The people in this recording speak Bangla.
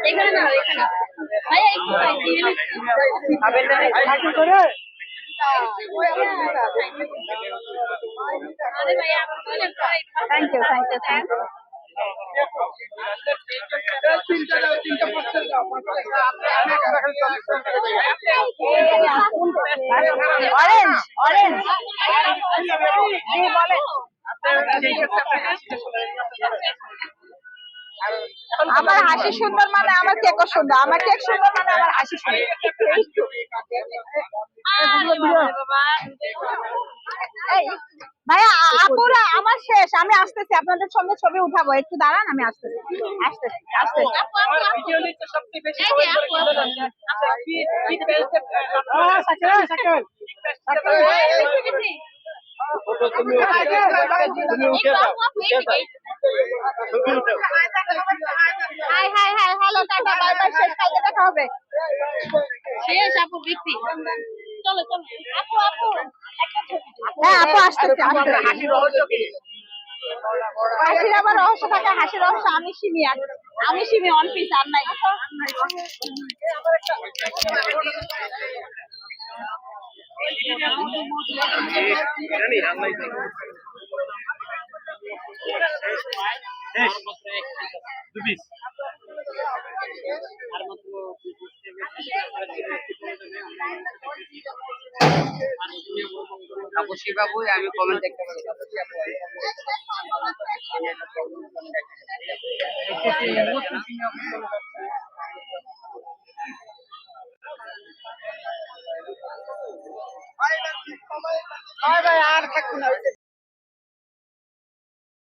এখানে না এখানে ভাইয়া একটু thank you thank you thank you orange orange ji বলে আমার হাসি সুন্দর মানে আমার কেকও সুন্দর, আমার কেক সুন্দর মানে আমার হাসি সুন্দর। ভাইয়া আপুরা আমার শেষ, আমি আসতেছি, আপনাদের সঙ্গে ছবি উঠাবো, একটু দাঁড়ান, আমি আসতেছি আসতেছি আসতেছি। High high hi hello tata bye bye, শেষ, কালকে দেখা হবে। শেষ আপু বিক্রি, চলো চলো আপু আপু হ্যাঁ আপু আসতেছে। হাসির রহস্য কি? হাসির আবার রহস্য থাকে, হাসির রহস্য আমি সিমি, আমি সিমি অন পিস আর নাই। অবশ্যই বাবু, আমি কমেন্ট দেখতে পারি। আর থাকুন।